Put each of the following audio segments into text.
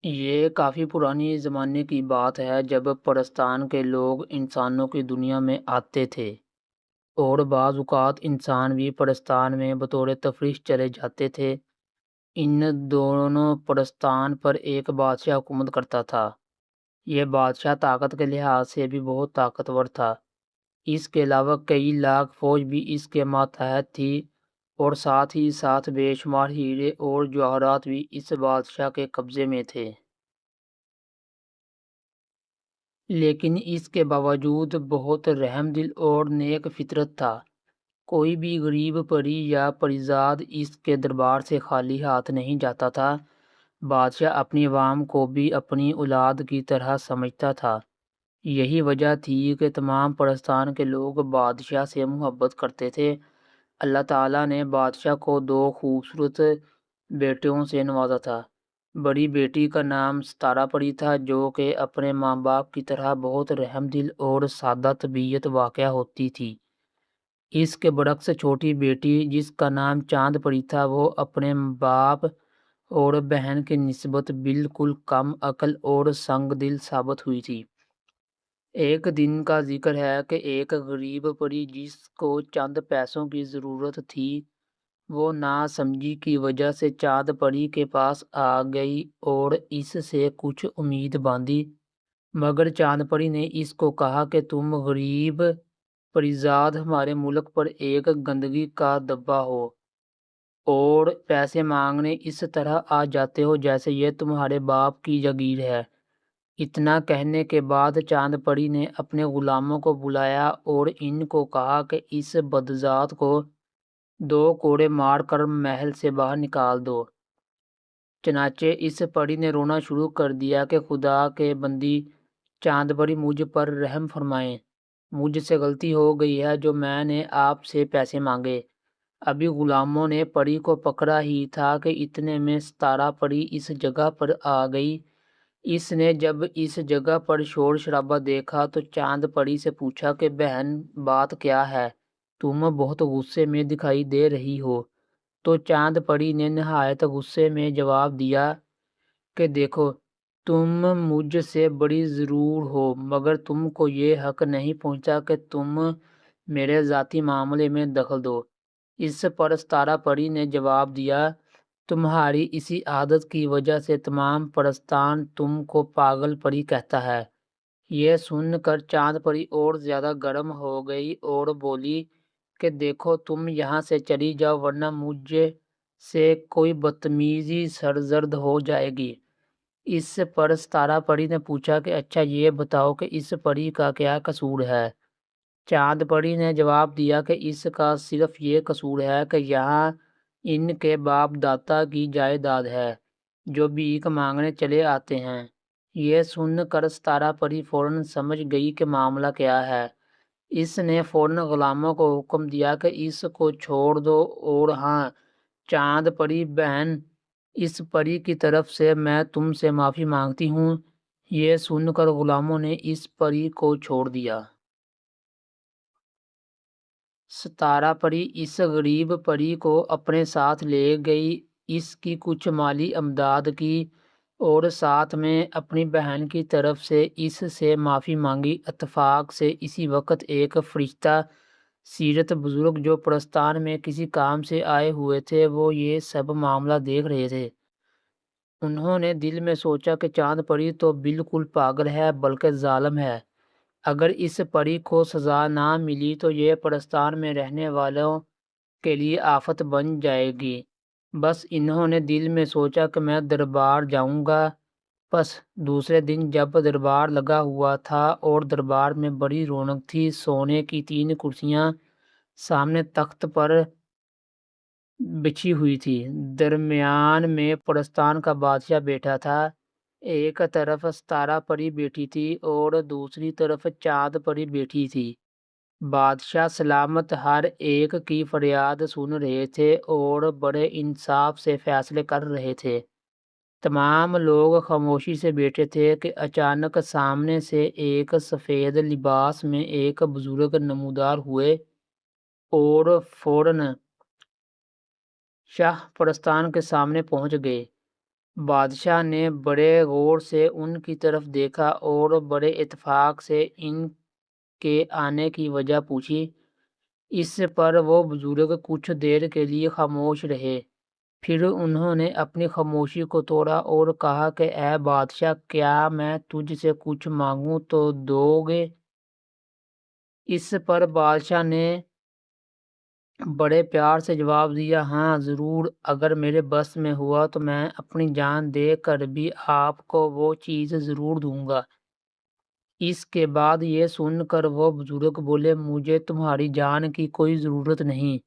یہ کافی پرانی زمانے کی بات ہے جب پرستان کے لوگ انسانوں کی دنیا میں آتے تھے اور بعض اوقات انسان بھی پرستان میں بطور تفریح چلے جاتے تھے۔ ان دونوں پرستان پر ایک بادشاہ حکومت کرتا تھا۔ یہ بادشاہ طاقت کے لحاظ سے بھی بہت طاقتور تھا۔ اس کے علاوہ کئی لاکھ فوج بھی اس کے ماتحت تھی اور ساتھ ہی ساتھ بے شمار ہیرے اور جواہرات بھی اس بادشاہ کے قبضے میں تھے۔ لیکن اس کے باوجود بہت رحم دل اور نیک فطرت تھا۔ کوئی بھی غریب پری یا پریزاد اس کے دربار سے خالی ہاتھ نہیں جاتا تھا۔ بادشاہ اپنی عوام کو بھی اپنی اولاد کی طرح سمجھتا تھا۔ یہی وجہ تھی کہ تمام پرستان کے لوگ بادشاہ سے محبت کرتے تھے۔ اللہ تعالیٰ نے بادشاہ کو دو خوبصورت بیٹیوں سے نوازا تھا۔ بڑی بیٹی کا نام ستارہ پری تھا جو کہ اپنے ماں باپ کی طرح بہت رحم دل اور سادہ طبیعت واقع ہوتی تھی۔ اس کے برعکس چھوٹی بیٹی جس کا نام چاند پری تھا وہ اپنے باپ اور بہن کی نسبت بالکل کم عقل اور سنگ دل ثابت ہوئی تھی۔ ایک دن کا ذکر ہے کہ ایک غریب پری جس کو چند پیسوں کی ضرورت تھی وہ ناسمجھی کی وجہ سے چاند پری کے پاس آ گئی اور اس سے کچھ امید باندھی، مگر چاند پری نے اس کو کہا کہ تم غریب پریزاد ہمارے ملک پر ایک گندگی کا دبا ہو اور پیسے مانگنے اس طرح آ جاتے ہو جیسے یہ تمہارے باپ کی جاگیر ہے۔ اتنا کہنے کے بعد چاند پری نے اپنے غلاموں کو بلایا اور ان کو کہا کہ اس بدذات کو دو کوڑے مار کر محل سے باہر نکال دو۔ چنانچہ اس پری نے رونا شروع کر دیا کہ خدا کے بندی چاند پری مجھ پر رحم فرمائیں، مجھ سے غلطی ہو گئی ہے جو میں نے آپ سے پیسے مانگے۔ ابھی غلاموں نے پری کو پکڑا ہی تھا کہ اتنے میں ستارہ پری اس جگہ پر آ گئی۔ اس نے جب اس جگہ پر شور شرابہ دیکھا تو چاند پری سے پوچھا کہ بہن بات کیا ہے، تم بہت غصے میں دکھائی دے رہی ہو۔ تو چاند پری نے نہایت غصے میں جواب دیا کہ دیکھو تم مجھ سے بڑی ضرور ہو مگر تم کو یہ حق نہیں پہنچا کہ تم میرے ذاتی معاملے میں دخل دو۔ اس پر ستارہ پری نے جواب دیا تمہاری اسی عادت کی وجہ سے تمام پرستان تم کو پاگل پری کہتا ہے۔ یہ سن کر چاند پری اور زیادہ گرم ہو گئی اور بولی کہ دیکھو تم یہاں سے چلی جاؤ ورنہ مجھ سے کوئی بدتمیزی سرزد ہو جائے گی۔ اس پر ستارہ پری نے پوچھا کہ اچھا یہ بتاؤ کہ اس پری کا کیا قصور ہے؟ چاند پری نے جواب دیا کہ اس کا صرف یہ قصور ہے کہ یہاں ان کے باپ دادا کی جائیداد ہے جو بھیک مانگنے چلے آتے ہیں۔ یہ سن کر ستارہ پری فوراً سمجھ گئی کہ معاملہ کیا ہے۔ اس نے فوراً غلاموں کو حکم دیا کہ اس کو چھوڑ دو اور ہاں چاند پری بہن اس پری کی طرف سے میں تم سے معافی مانگتی ہوں۔ یہ سن کر غلاموں نے اس پری کو چھوڑ دیا۔ ستارہ پری اس غریب پری کو اپنے ساتھ لے گئی، اس کی کچھ مالی امداد کی اور ساتھ میں اپنی بہن کی طرف سے اس سے معافی مانگی۔ اتفاق سے اسی وقت ایک فرشتہ سیرت بزرگ جو پرستان میں کسی کام سے آئے ہوئے تھے وہ یہ سب معاملہ دیکھ رہے تھے۔ انہوں نے دل میں سوچا کہ چاند پری تو بالکل پاگل ہے بلکہ ظالم ہے۔ اگر اس پری کو سزا نہ ملی تو یہ پرستان میں رہنے والوں کے لیے آفت بن جائے گی۔ بس انہوں نے دل میں سوچا کہ میں دربار جاؤں گا۔ بس دوسرے دن جب دربار لگا ہوا تھا اور دربار میں بڑی رونق تھی، سونے کی 3 کرسیاں سامنے تخت پر بچھی ہوئی تھی، درمیان میں پرستان کا بادشاہ بیٹھا تھا۔ ایک طرف ستارہ پری بیٹھی تھی اور دوسری طرف چاند پری بیٹھی تھی۔ بادشاہ سلامت ہر ایک کی فریاد سن رہے تھے اور بڑے انصاف سے فیصلے کر رہے تھے۔ تمام لوگ خاموشی سے بیٹھے تھے کہ اچانک سامنے سے ایک سفید لباس میں ایک بزرگ نمودار ہوئے اور فوراً شاہ پرستان کے سامنے پہنچ گئے۔ بادشاہ نے بڑے غور سے ان کی طرف دیکھا اور بڑے اتفاق سے ان کے آنے کی وجہ پوچھی۔ اس پر وہ بزرگ کچھ دیر کے لیے خاموش رہے، پھر انہوں نے اپنی خاموشی کو توڑا اور کہا کہ اے بادشاہ، کیا میں تجھ سے کچھ مانگوں تو دو گے؟ اس پر بادشاہ نے بڑے پیار سے جواب دیا، ہاں ضرور، اگر میرے بس میں ہوا تو میں اپنی جان دے کر بھی آپ کو وہ چیز ضرور دوں گا۔ اس کے بعد یہ سن کر وہ بزرگ بولے، مجھے تمہاری جان کی کوئی ضرورت نہیں،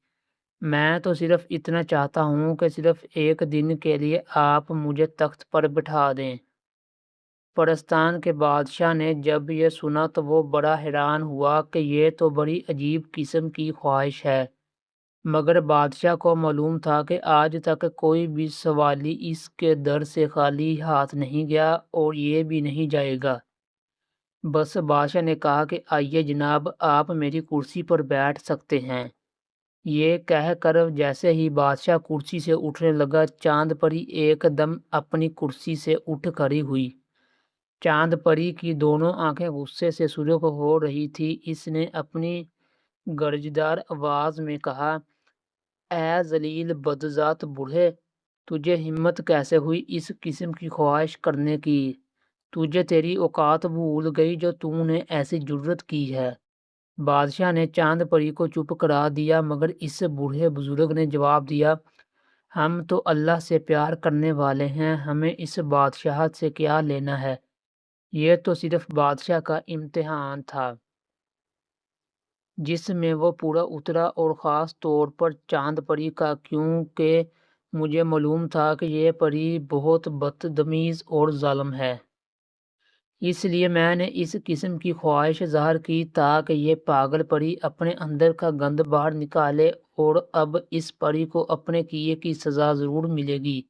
میں تو صرف اتنا چاہتا ہوں کہ صرف ایک دن کے لیے آپ مجھے تخت پر بٹھا دیں۔ پرستان کے بادشاہ نے جب یہ سنا تو وہ بڑا حیران ہوا کہ یہ تو بڑی عجیب قسم کی خواہش ہے، مگر بادشاہ کو معلوم تھا کہ آج تک کوئی بھی سوالی اس کے در سے خالی ہاتھ نہیں گیا اور یہ بھی نہیں جائے گا۔ بس بادشاہ نے کہا کہ آئیے جناب، آپ میری کرسی پر بیٹھ سکتے ہیں۔ یہ کہہ کر جیسے ہی بادشاہ کرسی سے اٹھنے لگا، چاند پری ایک دم اپنی کرسی سے اٹھ کھڑی ہوئی۔ چاند پری کی دونوں آنکھیں غصے سے سرخ ہو رہی تھی۔ اس نے اپنی گرجدار آواز میں کہا، اے ذلیل بدذات بوڑھے، تجھے ہمت کیسے ہوئی اس قسم کی خواہش کرنے کی؟ تجھے تیری اوقات بھول گئی جو تم نے ایسی جرت کی ہے۔ بادشاہ نے چاند پری کو چپ کرا دیا، مگر اس بوڑھے بزرگ نے جواب دیا، ہم تو اللہ سے پیار کرنے والے ہیں، ہمیں اس بادشاہت سے کیا لینا ہے؟ یہ تو صرف بادشاہ کا امتحان تھا جس میں وہ پورا اترا، اور خاص طور پر چاند پری کا، کیونکہ مجھے معلوم تھا کہ یہ پری بہت بدتمیز اور ظالم ہے۔ اس لیے میں نے اس قسم کی خواہش ظاہر کی تاکہ یہ پاگل پری اپنے اندر کا گند باہر نکالے، اور اب اس پری کو اپنے کیے کی سزا ضرور ملے گی،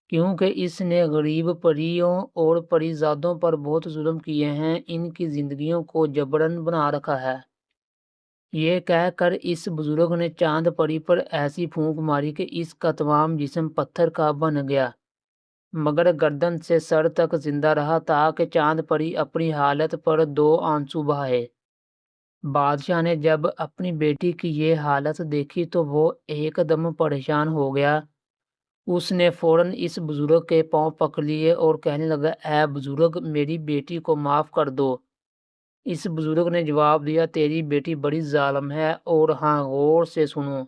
کیونکہ اس نے غریب پریوں اور پری زادوں پر بہت ظلم کیے ہیں، ان کی زندگیوں کو جبرن بنا رکھا ہے۔ یہ کہہ کر اس بزرگ نے چاند پری پر ایسی پھونک ماری کہ اس کا تمام جسم پتھر کا بن گیا، مگر گردن سے سر تک زندہ رہا تاکہ چاند پری اپنی حالت پر دو آنسو بہائے۔ بادشاہ نے جب اپنی بیٹی کی یہ حالت دیکھی تو وہ ایک دم پریشان ہو گیا۔ اس نے فوراً اس بزرگ کے پاؤں پکڑ لیے اور کہنے لگا، اے بزرگ، میری بیٹی کو معاف کر دو۔ اس بزرگ نے جواب دیا، تیری بیٹی بڑی ظالم ہے، اور ہاں، غور سے سنو،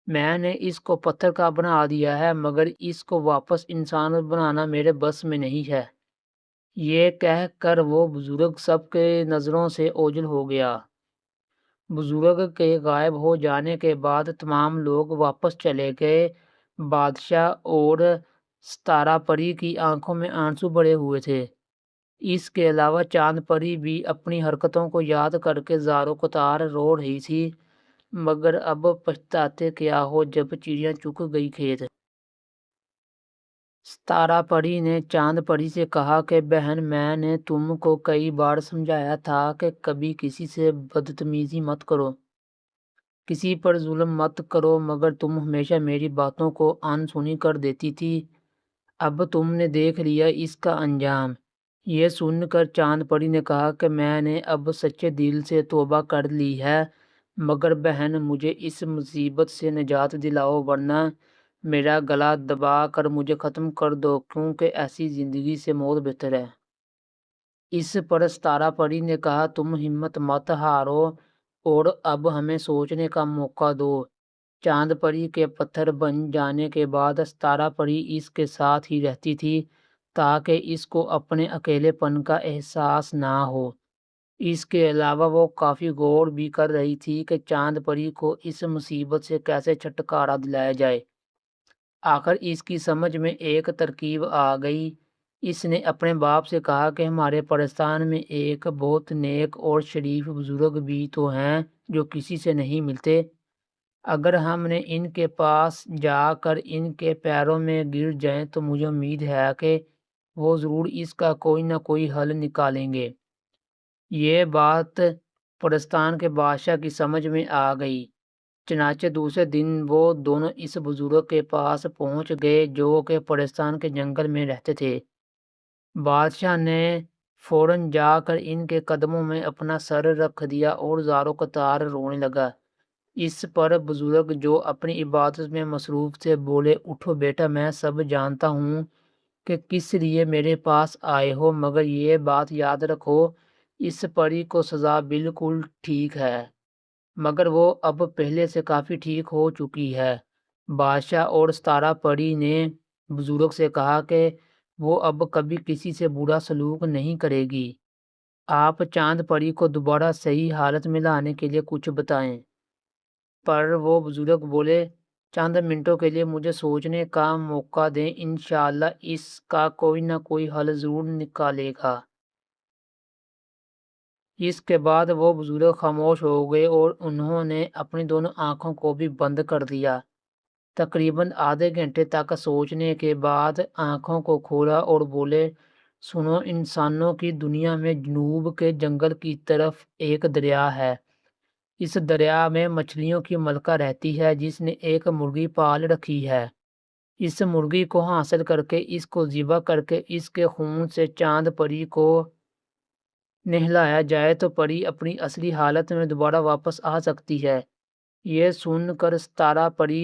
میں نے اس کو پتھر کا بنا دیا ہے، مگر اس کو واپس انسان بنانا میرے بس میں نہیں ہے۔ یہ کہہ کر وہ بزرگ سب کے نظروں سے اوجھل ہو گیا۔ بزرگ کے غائب ہو جانے کے بعد تمام لوگ واپس چلے گئے۔ بادشاہ اور ستارہ پری کی آنکھوں میں آنسو بھرے ہوئے تھے۔ اس کے علاوہ چاند پری بھی اپنی حرکتوں کو یاد کر کے زار و قطار رو رہی تھی، مگر اب پچھتاتے کیا ہو جب چڑیاں چگ گئی کھیت۔ ستارہ پری نے چاند پری سے کہا کہ بہن، میں نے تم کو کئی بار سمجھایا تھا کہ کبھی کسی سے بدتمیزی مت کرو، کسی پر ظلم مت کرو، مگر تم ہمیشہ میری باتوں کو ان سنی کر دیتی تھی۔ اب تم نے دیکھ لیا اس کا انجام۔ یہ سن کر چاند پری نے کہا کہ میں نے اب سچے دل سے توبہ کر لی ہے، مگر بہن، مجھے اس مصیبت سے نجات دلاؤ، ورنہ میرا گلا دبا کر مجھے ختم کر دو، کیونکہ ایسی زندگی سے موت بہتر ہے۔ اس پر ستارہ پری نے کہا، تم ہمت مت ہارو اور اب ہمیں سوچنے کا موقع دو۔ چاند پری کے پتھر بن جانے کے بعد ستارہ پری اس کے ساتھ ہی رہتی تھی تاکہ اس کو اپنے اکیلے پن کا احساس نہ ہو۔ اس کے علاوہ وہ کافی غور بھی کر رہی تھی کہ چاند پری کو اس مصیبت سے کیسے چھٹکارا دلایا جائے۔ آخر اس کی سمجھ میں ایک ترکیب آ گئی۔ اس نے اپنے باپ سے کہا کہ ہمارے پرستان میں ایک بہت نیک اور شریف بزرگ بھی تو ہیں جو کسی سے نہیں ملتے۔ اگر ہم نے ان کے پاس جا کر ان کے پیروں میں گر جائیں تو مجھے امید ہے کہ وہ ضرور اس کا کوئی نہ کوئی حل نکالیں گے۔ یہ بات پرستان کے بادشاہ کی سمجھ میں آ گئی، چنانچہ دوسرے دن وہ دونوں اس بزرگ کے پاس پہنچ گئے جو کہ پرستان کے جنگل میں رہتے تھے۔ بادشاہ نے فوراً جا کر ان کے قدموں میں اپنا سر رکھ دیا اور زاروں قطار رونے لگا۔ اس پر بزرگ جو اپنی عبادت میں مصروف تھے بولے، اٹھو بیٹا، میں سب جانتا ہوں کہ کس لیے میرے پاس آئے ہو، مگر یہ بات یاد رکھو، اس پری کو سزا بالکل ٹھیک ہے، مگر وہ اب پہلے سے کافی ٹھیک ہو چکی ہے۔ بادشاہ اور ستارہ پری نے بزرگ سے کہا کہ وہ اب کبھی کسی سے برا سلوک نہیں کرے گی۔ آپ چاند پری کو دوبارہ صحیح حالت میں لانے کے لیے کچھ بتائیں۔ پر وہ بزرگ بولے، چند منٹوں کے لیے مجھے سوچنے کا موقع دیں، انشاءاللہ اس کا کوئی نہ کوئی حل ضرور نکالے گا۔ اس کے بعد وہ بزرگ خاموش ہو گئے اور انہوں نے اپنی دونوں آنکھوں کو بھی بند کر دیا۔ تقریباً آدھے گھنٹے تک سوچنے کے بعد آنکھوں کو کھولا اور بولے، سنو، انسانوں کی دنیا میں جنوب کے جنگل کی طرف ایک دریا ہے۔ اس دریا میں مچھلیوں کی ملکہ رہتی ہے جس نے ایک مرغی پال رکھی ہے۔ اس مرغی کو حاصل کر کے اس کو ذبح کر کے اس کے خون سے چاند پری کو نہلایا جائے تو پری اپنی اصلی حالت میں دوبارہ واپس آ سکتی ہے۔ یہ سن کر ستارہ پری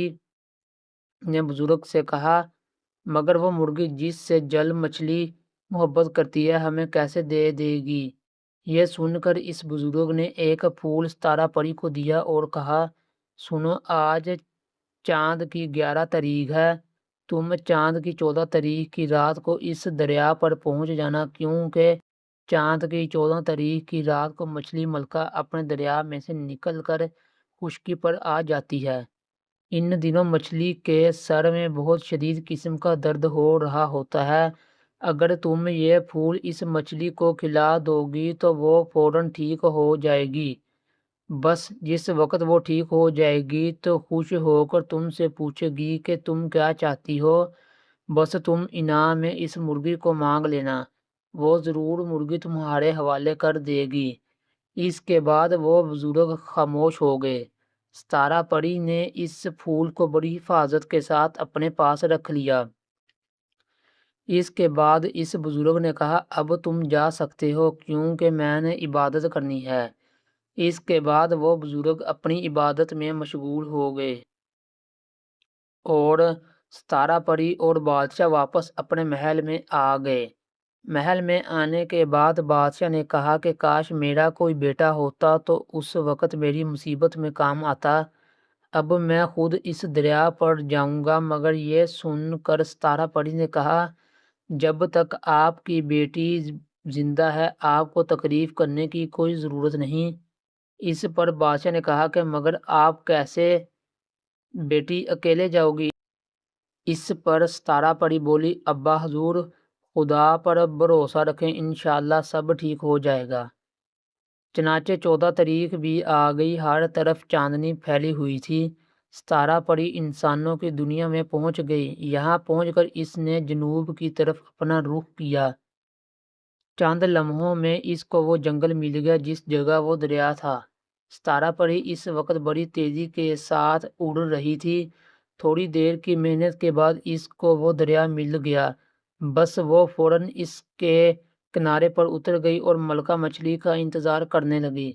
نے بزرگ سے کہا، مگر وہ مرغی جس سے جل مچھلی محبت کرتی ہے ہمیں کیسے دے دے گی؟ یہ سن کر اس بزرگ نے ایک پھول ستارہ پری کو دیا اور کہا، سنو، آج چاند کی 11 تاریخ ہے، تم چاند کی 14 تاریخ کی رات کو اس دریا پر پہنچ جانا، کیونکہ چاند کی 14 تاریخ کی رات کو مچھلی ملکہ اپنے دریا میں سے نکل کر خشکی پر آ جاتی ہے۔ ان دنوں مچھلی کے سر میں بہت شدید قسم کا درد ہو رہا ہوتا ہے۔ اگر تم یہ پھول اس مچھلی کو کھلا دو گی تو وہ فوراً ٹھیک ہو جائے گی۔ بس جس وقت وہ ٹھیک ہو جائے گی تو خوش ہو کر تم سے پوچھے گی کہ تم کیا چاہتی ہو، بس تم انعام میں اس مرغی کو مانگ لینا، وہ ضرور مرغی تمہارے حوالے کر دے گی۔ اس کے بعد وہ بزرگ خاموش ہو گئے۔ ستارہ پری نے اس پھول کو بڑی حفاظت کے ساتھ اپنے پاس رکھ لیا۔ اس کے بعد اس بزرگ نے کہا، اب تم جا سکتے ہو کیونکہ میں نے عبادت کرنی ہے۔ اس کے بعد وہ بزرگ اپنی عبادت میں مشغول ہو گئے اور ستارہ پری اور بادشاہ واپس اپنے محل میں آ گئے۔ محل میں آنے کے بعد بادشاہ نے کہا کہ کاش میرا کوئی بیٹا ہوتا تو اس وقت میری مصیبت میں کام آتا، اب میں خود اس دریا پر جاؤں گا۔ مگر یہ سن کر ستارہ پری نے کہا، جب تک آپ کی بیٹی زندہ ہے آپ کو تکلیف کرنے کی کوئی ضرورت نہیں۔ اس پر بادشاہ نے کہا کہ مگر آپ کیسے بیٹی اکیلے جاؤ گی؟ اس پر ستارہ پری بولی، ابا حضور، خدا پر بھروسہ رکھیں، انشاءاللہ سب ٹھیک ہو جائے گا۔ چنانچہ 14 تاریخ بھی آ گئی، ہر طرف چاندنی پھیلی ہوئی تھی۔ ستارہ پری انسانوں کی دنیا میں پہنچ گئی۔ یہاں پہنچ کر اس نے جنوب کی طرف اپنا رخ کیا۔ چند لمحوں میں اس کو وہ جنگل مل گیا جس جگہ وہ دریا تھا۔ ستارہ پری اس وقت بڑی تیزی کے ساتھ اڑ رہی تھی۔ تھوڑی دیر کی محنت کے بعد اس کو وہ دریا مل گیا۔ بس وہ فوراً اس کے کنارے پر اتر گئی اور ملکہ مچھلی کا انتظار کرنے لگی۔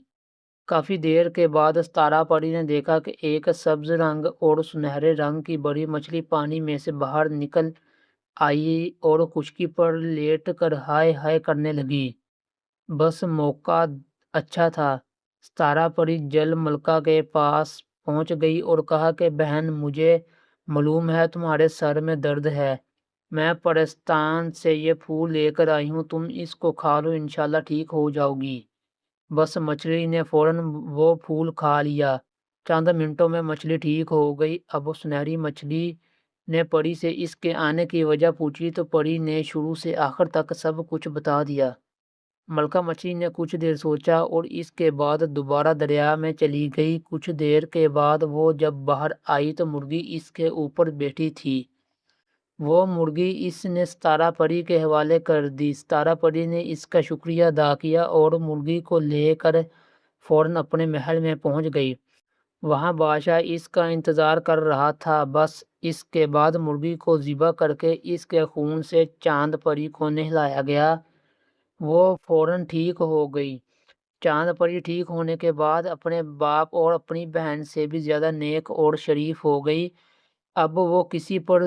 کافی دیر کے بعد ستارہ پری نے دیکھا کہ ایک سبز رنگ اور سنہرے رنگ کی بڑی مچھلی پانی میں سے باہر نکل آئی اور خشکی پر لیٹ کر ہائے ہائے کرنے لگی۔ بس موقع اچھا تھا۔ ستارہ پری جل ملکہ کے پاس پہنچ گئی اور کہا کہ بہن، مجھے معلوم ہے تمہارے سر میں درد ہے، میں پرستان سے یہ پھول لے کر آئی ہوں، تم اس کو کھا لو، انشاءاللہ ٹھیک ہو جاؤ گی۔ بس مچھلی نے فوراً وہ پھول کھا لیا۔ چند منٹوں میں مچھلی ٹھیک ہو گئی۔ اب سنہری مچھلی نے پری سے اس کے آنے کی وجہ پوچھی تو پری نے شروع سے آخر تک سب کچھ بتا دیا۔ ملکہ مچھلی نے کچھ دیر سوچا اور اس کے بعد دوبارہ دریا میں چلی گئی۔ کچھ دیر کے بعد وہ جب باہر آئی تو مرغی اس کے اوپر بیٹھی تھی۔ وہ مرغی اس نے ستارہ پری کے حوالے کر دی۔ ستارہ پری نے اس کا شکریہ ادا کیا اور مرغی کو لے کر فوراً اپنے محل میں پہنچ گئی۔ وہاں بادشاہ اس کا انتظار کر رہا تھا۔ بس اس کے بعد مرغی کو ذبح کر کے اس کے خون سے چاند پری کو نہلایا گیا۔ وہ فوراً ٹھیک ہو گئی۔ چاند پری ٹھیک ہونے کے بعد اپنے باپ اور اپنی بہن سے بھی زیادہ نیک اور شریف ہو گئی۔ اب وہ کسی پر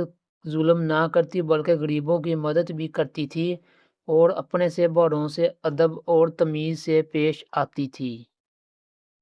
ظلم نہ کرتی بلکہ غریبوں کی مدد بھی کرتی تھی اور اپنے سے بڑوں سے ادب اور تمیز سے پیش آتی تھی۔